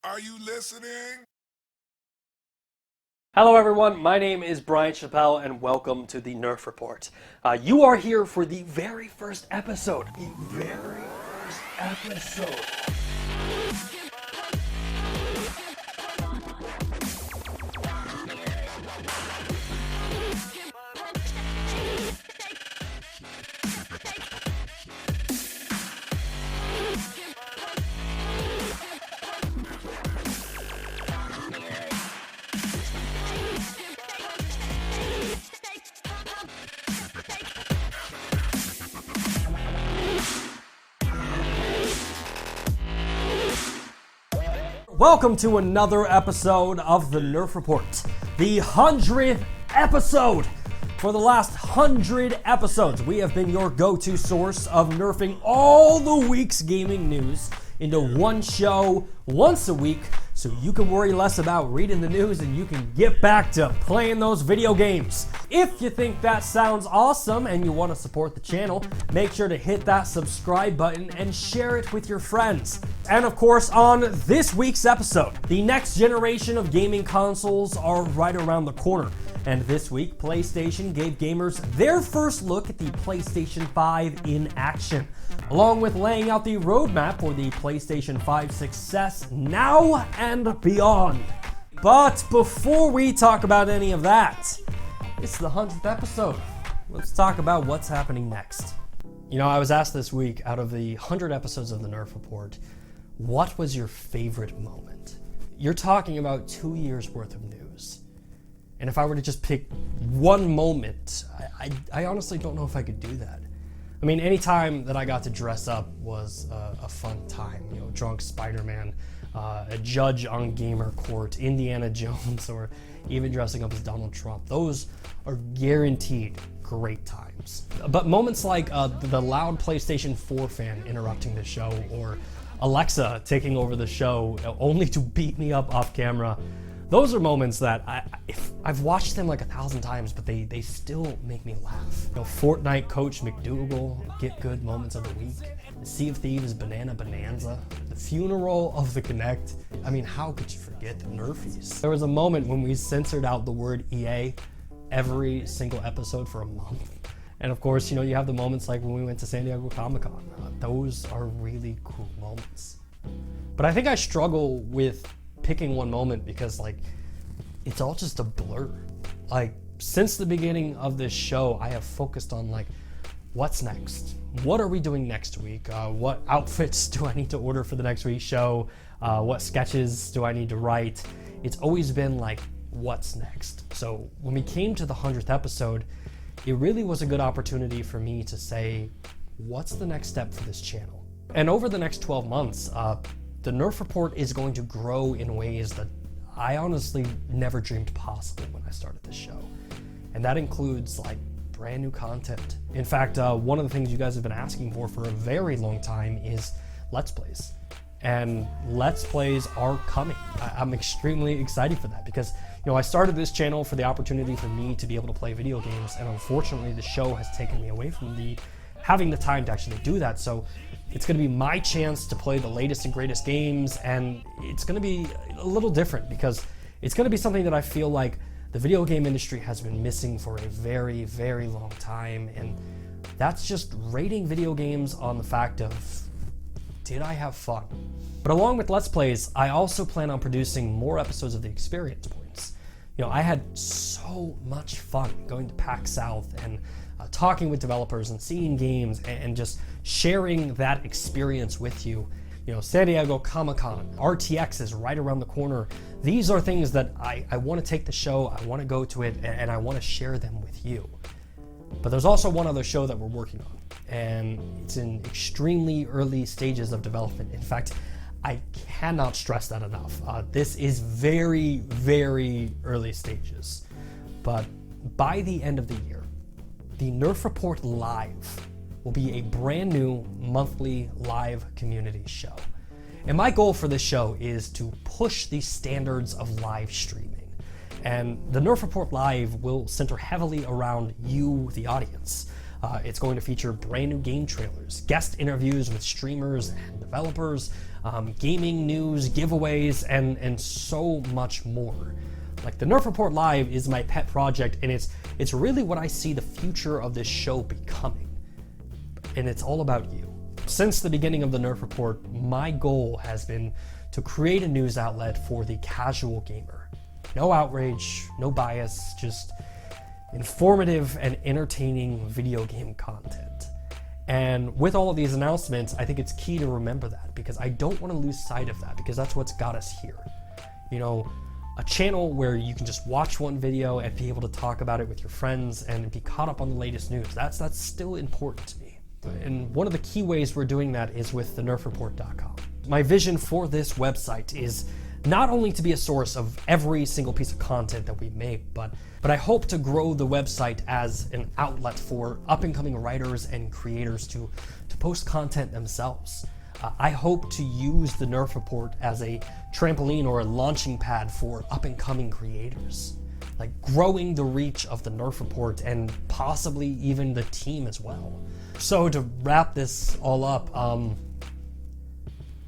Are you listening? Hello everyone, my name is Bryant Chappel and welcome to the Nerf Report. You are here for the very first episode. The very first episode. Welcome to another episode of the Nerf Report, the 100th episode. For the last 100 episodes, we have been your go-to source of nerfing all the week's gaming news into one show once a week, so you can worry less about reading the news and you can get back to playing those video games. If you think that sounds awesome and you want to support the channel, make sure to hit that subscribe button and share it with your friends. And of course, on this week's episode, the next generation of gaming consoles are right around the corner. And this week, PlayStation gave gamers their first look at the PlayStation 5 in action, along with laying out the roadmap for the PlayStation 5 success now and beyond. But before we talk about any of that, it's the 100th episode. Let's talk about what's happening next. You know, I was asked this week, out of the 100 episodes of the Nerf Report, what was your favorite moment? You're talking about 2 years worth of news. And if I were to just pick one moment, I honestly don't know if I could do that. I mean, any time that I got to dress up was a fun time. You know, drunk Spider-Man, a judge on Gamer Court, Indiana Jones, or even dressing up as Donald Trump. Those are guaranteed great times. But moments like the loud PlayStation 4 fan interrupting the show, or Alexa taking over the show only to beat me up off camera, those are moments that I've watched them like 1,000 times, but they still make me laugh. You know, Fortnite coach McDougal, get good moments of the week. The Sea of Thieves Banana Bonanza. The funeral of the Kinect. I mean, how could you forget the Nerfies? There was a moment when we censored out the word EA every single episode for a month. And of course, you know, you have the moments like when we went to San Diego Comic-Con. Those are really cool moments. But I think I struggle with picking one moment because, like, it's all just a blur. Like, since the beginning of this show, I have focused on, like, what's next? What are we doing next week? What outfits do I need to order for the next week's show? What sketches do I need to write? It's always been like, what's next? So when we came to the 100th episode, it really was a good opportunity for me to say, what's the next step for this channel? And over the next 12 months, the Nerf Report is going to grow in ways that I honestly never dreamed possible when I started this show. And that includes, like, brand new content. In fact, one of the things you guys have been asking for a very long time is Let's Plays. And Let's Plays are coming. I'm extremely excited for that because, you know, I started this channel for the opportunity for me to be able to play video games, and unfortunately the show has taken me away from having the time to actually do that. So it's going to be my chance to play the latest and greatest games, and it's going to be a little different because it's going to be something that I feel like the video game industry has been missing for a very, very long time, and that's just rating video games on the fact of, did I have fun? But along with Let's Plays, I also plan on producing more episodes of the Experience Points. You know, I had so much fun going to PAX South and talking with developers and seeing games and just sharing that experience with you. You know, San Diego Comic-Con, RTX is right around the corner. These are things that I want to take the show, I want to go to it, and I want to share them with you. But there's also one other show that we're working on, and it's in extremely early stages of development. In fact, I cannot stress that enough. This is very, very early stages. But by the end of the year, the Nerf Report Live will be a brand new monthly live community show. And my goal for this show is to push the standards of live streaming. And the Nerf Report Live will center heavily around you, the audience. It's going to feature brand new game trailers, guest interviews with streamers and developers, gaming news, giveaways, and so much more. Like, the Nerf Report Live is my pet project, and it's really what I see the future of this show becoming. And it's all about you. Since the beginning of the Nerf Report, my goal has been to create a news outlet for the casual gamer. No outrage, no bias, just informative and entertaining video game content. And with all of these announcements, I think it's key to remember that, because I don't want to lose sight of that, because that's what's got us here. You know, a channel where you can just watch one video and be able to talk about it with your friends and be caught up on the latest news. That's still important to me. And one of the key ways we're doing that is with the nerfreport.com. My vision for this website is not only to be a source of every single piece of content that we make, but I hope to grow the website as an outlet for up-and-coming writers and creators to post content themselves. I hope to use the Nerf Report as a trampoline or a launching pad for up-and-coming creators, like growing the reach of the Nerf Report and possibly even the team as well. So to wrap this all up,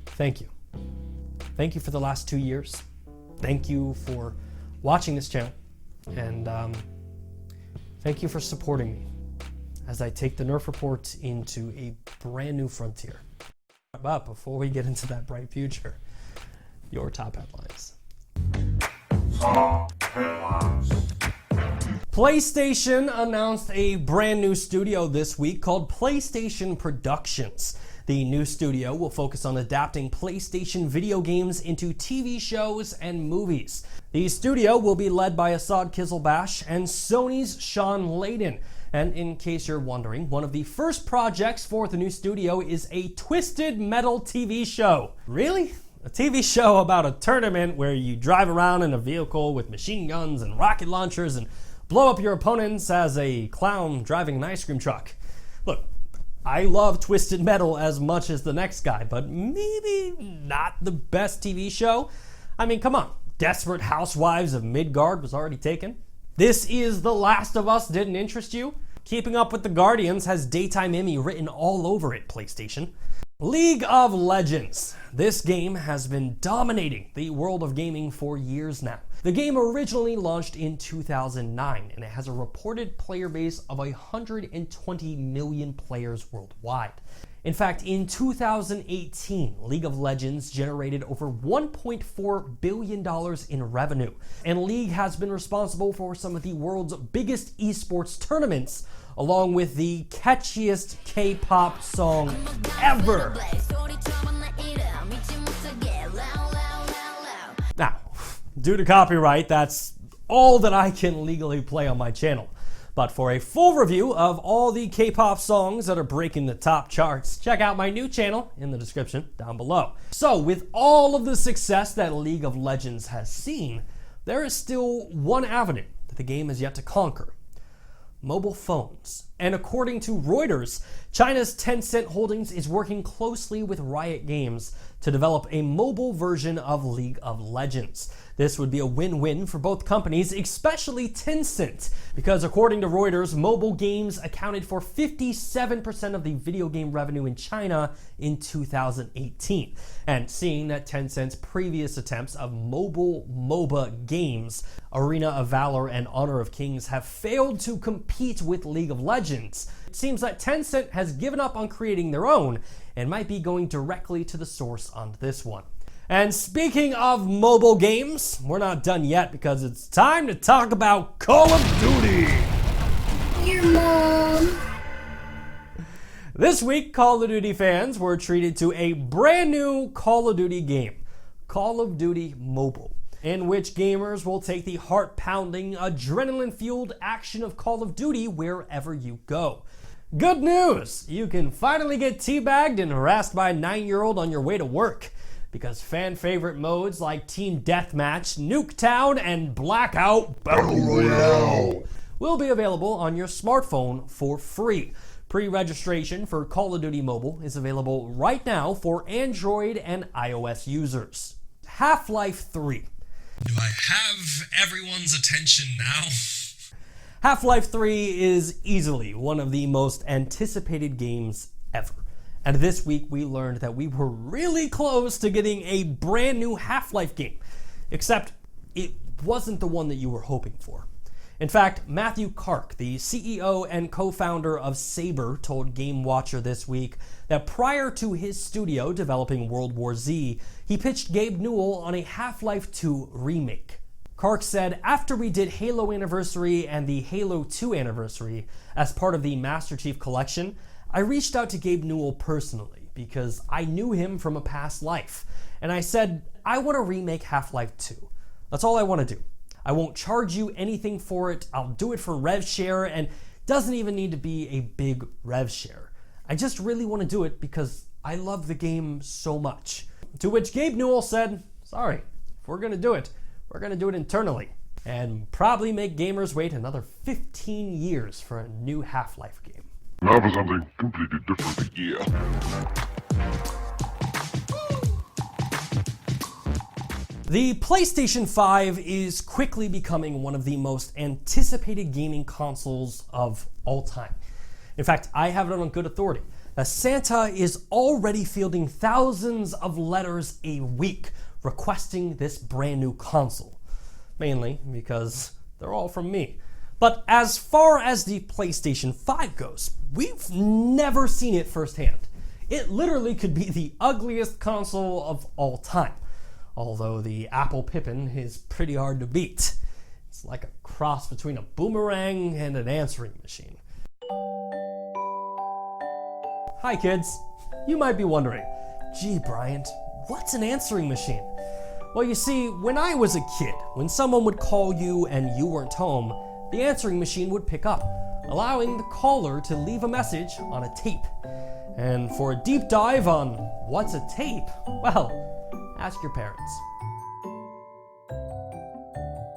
thank you. Thank you for the last 2 years. Thank you for watching this channel. And thank you for supporting me as I take the Nerf Report into a brand new frontier. But before we get into that bright future, your top headlines. PlayStation announced a brand new studio this week called PlayStation Productions. The new studio will focus on adapting PlayStation video games into TV shows and movies. The studio will be led by Assad Kizilbash and Sony's Sean Layden. And in case you're wondering, one of the first projects for the new studio is a Twisted Metal TV show. Really? A TV show about a tournament where you drive around in a vehicle with machine guns and rocket launchers and blow up your opponents as a clown driving an ice cream truck. Look, I love Twisted Metal as much as the next guy, but maybe not the best TV show. I mean, come on. Desperate Housewives of Midgard was already taken. This Is the Last of Us didn't interest you? Keeping Up with the Guardians has Daytime Emmy written all over it, PlayStation. League of Legends. This game has been dominating the world of gaming for years now. The game originally launched in 2009, and it has a reported player base of 120 million players worldwide. In fact, in 2018, League of Legends generated over $1.4 billion in revenue, and League has been responsible for some of the world's biggest esports tournaments, along with the catchiest K-pop song ever. Now, due to copyright, that's all that I can legally play on my channel. But for a full review of all the K-pop songs that are breaking the top charts, check out my new channel in the description down below. So, with all of the success that League of Legends has seen, there is still one avenue that the game has yet to conquer: mobile phones. And according to Reuters, China's Tencent Holdings is working closely with Riot Games to develop a mobile version of League of Legends. This would be a win-win for both companies, especially Tencent, because according to Reuters, mobile games accounted for 57% of the video game revenue in China in 2018. And seeing that Tencent's previous attempts of mobile MOBA games, Arena of Valor and Honor of Kings, have failed to compete with League of Legends, it seems that Tencent has given up on creating their own and might be going directly to the source on this one. And speaking of mobile games, we're not done yet because it's time to talk about Call of Duty. Your mom. This week, Call of Duty fans were treated to a brand new Call of Duty game, Call of Duty Mobile, in which gamers will take the heart-pounding, adrenaline-fueled action of Call of Duty wherever you go. Good news! You can finally get teabagged and harassed by a 9-year-old on your way to work, because fan-favorite modes like Team Deathmatch, Nuketown, and Blackout Battle Royale will be available on your smartphone for free. Pre-registration for Call of Duty Mobile is available right now for Android and iOS users. Half-Life 3. Do I have everyone's attention now? Half-Life 3 is easily one of the most anticipated games ever. And this week we learned that we were really close to getting a brand new Half-Life game. Except it wasn't the one that you were hoping for. In fact, Matthew Kark, the CEO and co-founder of Saber, told Game Watcher this week that prior to his studio developing World War Z, he pitched Gabe Newell on a Half-Life 2 remake. Kark said, "After we did Halo Anniversary and the Halo 2 Anniversary as part of the Master Chief Collection, I reached out to Gabe Newell personally because I knew him from a past life. And I said, I want to remake Half-Life 2. That's all I want to do. I won't charge you anything for it. I'll do it for rev share, and doesn't even need to be a big rev share. I just really want to do it because I love the game so much." To which Gabe Newell said, "Sorry, if we're going to do it, we're going to do it internally and probably make gamers wait another 15 years for a new Half-Life game." Now for something completely different. Yeah. The PlayStation 5 is quickly becoming one of the most anticipated gaming consoles of all time. In fact, I have it on good authority that Santa is already fielding thousands of letters a week requesting this brand new console. Mainly because they're all from me. But as far as the PlayStation 5 goes, we've never seen it firsthand. It literally could be the ugliest console of all time. Although the Apple Pippin is pretty hard to beat. It's like a cross between a boomerang and an answering machine. Hi kids, you might be wondering, gee Bryant, what's an answering machine? Well, you see, when I was a kid, when someone would call you and you weren't home, the answering machine would pick up, allowing the caller to leave a message on a tape. And for a deep dive on what's a tape, well, ask your parents.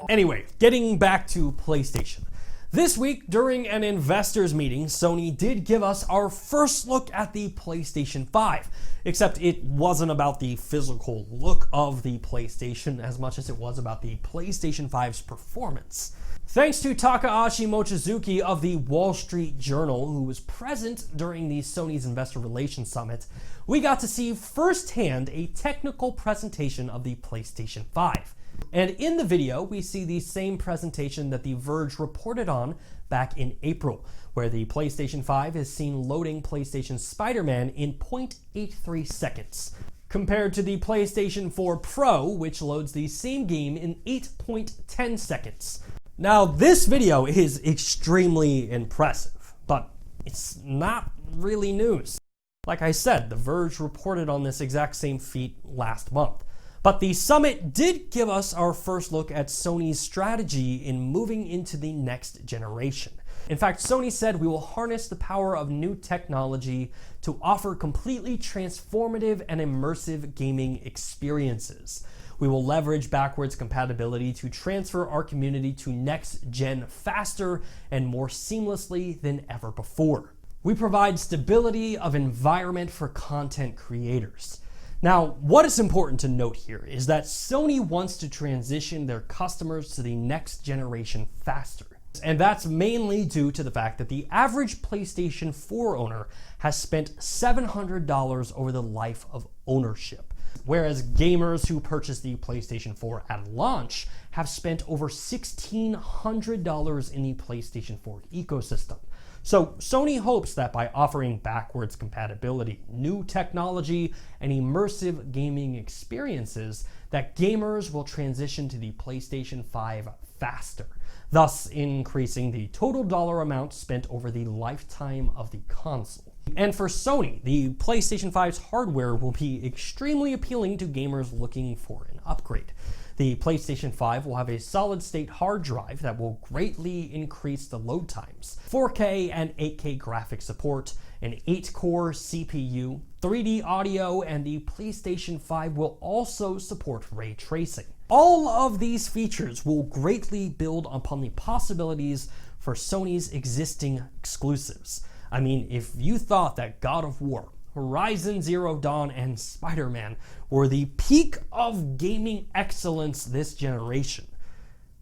Anyway, getting back to PlayStation. This week, during an investors meeting, Sony did give us our first look at the PlayStation 5. Except it wasn't about the physical look of the PlayStation as much as it was about the PlayStation 5's performance. Thanks to Takahashi Mochizuki of the Wall Street Journal, who was present during the Sony's Investor Relations Summit, we got to see firsthand a technical presentation of the PlayStation 5. And in the video, we see the same presentation that The Verge reported on back in April, where the PlayStation 5 is seen loading PlayStation Spider-Man in 0.83 seconds, compared to the PlayStation 4 Pro, which loads the same game in 8.10 seconds. Now, this video is extremely impressive, but it's not really news. Like I said, The Verge reported on this exact same feat last month. But the summit did give us our first look at Sony's strategy in moving into the next generation. In fact, Sony said we will harness the power of new technology to offer completely transformative and immersive gaming experiences. We will leverage backwards compatibility to transfer our community to next gen faster and more seamlessly than ever before. We provide stability of environment for content creators. Now, what is important to note here is that Sony wants to transition their customers to the next generation faster. And that's mainly due to the fact that the average PlayStation 4 owner has spent $700 over the life of ownership, whereas gamers who purchased the PlayStation 4 at launch have spent over $1,600 in the PlayStation 4 ecosystem. So Sony hopes that by offering backwards compatibility, new technology, and immersive gaming experiences, that gamers will transition to the PlayStation 5 faster, thus increasing the total dollar amount spent over the lifetime of the console. And for Sony, the PlayStation 5's hardware will be extremely appealing to gamers looking for an upgrade. The PlayStation 5 will have a solid-state hard drive that will greatly increase the load times, 4K and 8K graphics support, an 8-core CPU, 3D audio, and the PlayStation 5 will also support ray tracing. All of these features will greatly build upon the possibilities for Sony's existing exclusives. I mean, if you thought that God of War, Horizon Zero Dawn, and Spider-Man were the peak of gaming excellence this generation,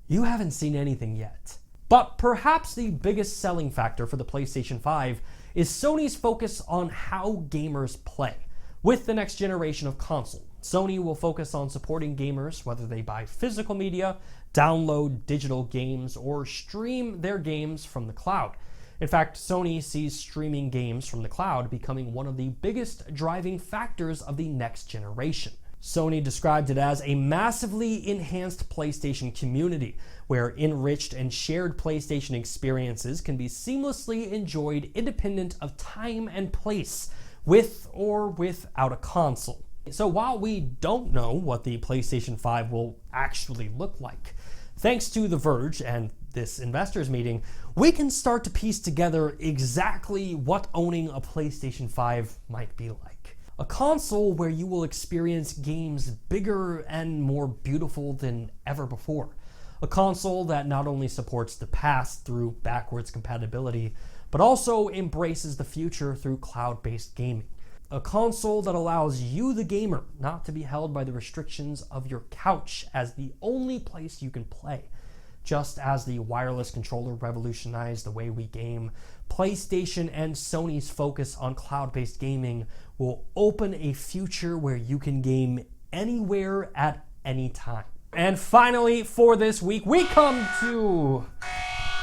you haven't seen anything yet. But perhaps the biggest selling factor for the PlayStation 5 is Sony's focus on how gamers play. With the next generation of console, Sony will focus on supporting gamers whether they buy physical media, download digital games, or stream their games from the cloud. In fact, Sony sees streaming games from the cloud becoming one of the biggest driving factors of the next generation. Sony described it as a massively enhanced PlayStation community, where enriched and shared PlayStation experiences can be seamlessly enjoyed independent of time and place, with or without a console. So while we don't know what the PlayStation 5 will actually look like, thanks to The Verge and this investors meeting, we can start to piece together exactly what owning a PlayStation 5 might be like. A console where you will experience games bigger and more beautiful than ever before. A console that not only supports the past through backwards compatibility, but also embraces the future through cloud-based gaming. A console that allows you, the gamer, not to be held by the restrictions of your couch as the only place you can play. Just as the wireless controller revolutionized the way we game, PlayStation and Sony's focus on cloud-based gaming will open a future where you can game anywhere at any time. And finally, for this week, we come to...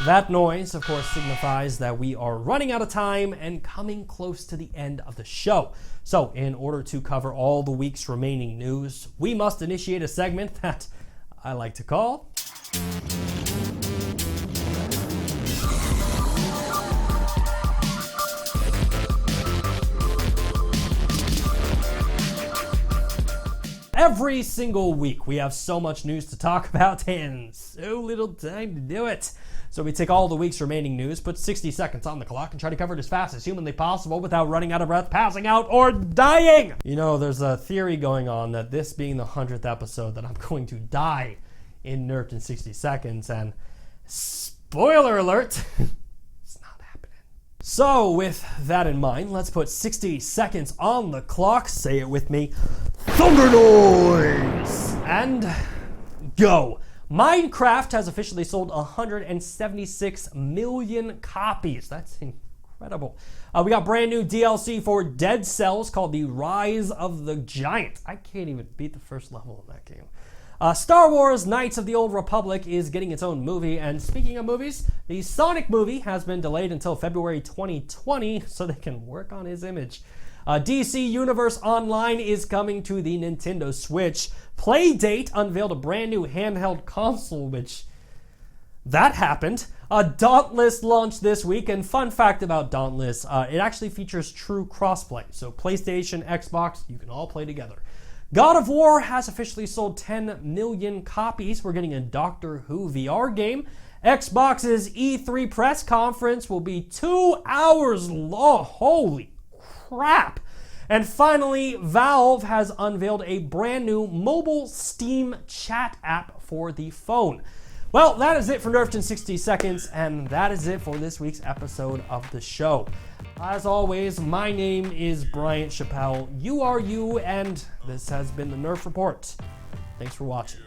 That noise, of course, signifies that we are running out of time and coming close to the end of the show. So, in order to cover all the week's remaining news, we must initiate a segment that I like to call... Every single week, we have so much news to talk about and so little time to do it. So we take all the week's remaining news, put 60 seconds on the clock, and try to cover it as fast as humanly possible without running out of breath, passing out, or dying. You know, there's a theory going on that this being the 100th episode that I'm going to die in Nerfd in 60 seconds, and spoiler alert, it's not happening. So with that in mind, let's put 60 seconds on the clock, say it with me, thunder noise, and go. Minecraft has officially sold 176 million copies. That's incredible. We got brand new DLC for Dead Cells called The Rise of the Giant. I can't even beat the first level in that game. Star Wars Knights of the Old Republic is getting its own movie, and speaking of movies, the Sonic movie has been delayed until February 2020 so they can work on his image. DC Universe Online is coming to the Nintendo Switch. Playdate unveiled a brand new handheld console, which... that happened. Dauntless launched this week, and fun fact about Dauntless, it actually features true crossplay. So PlayStation, Xbox, you can all play together. God of War has officially sold 10 million copies. We're getting a Doctor Who VR game. Xbox's E3 press conference will be 2 hours long. Holy crap. And finally, Valve has unveiled a brand new mobile Steam chat app for the phone. Well, that is it for Nerfd in 60 seconds, and that is it for this week's episode of the show. As always, my name is Bryant Chappel. You are you, and this has been the Nerf Report. Thanks for watching.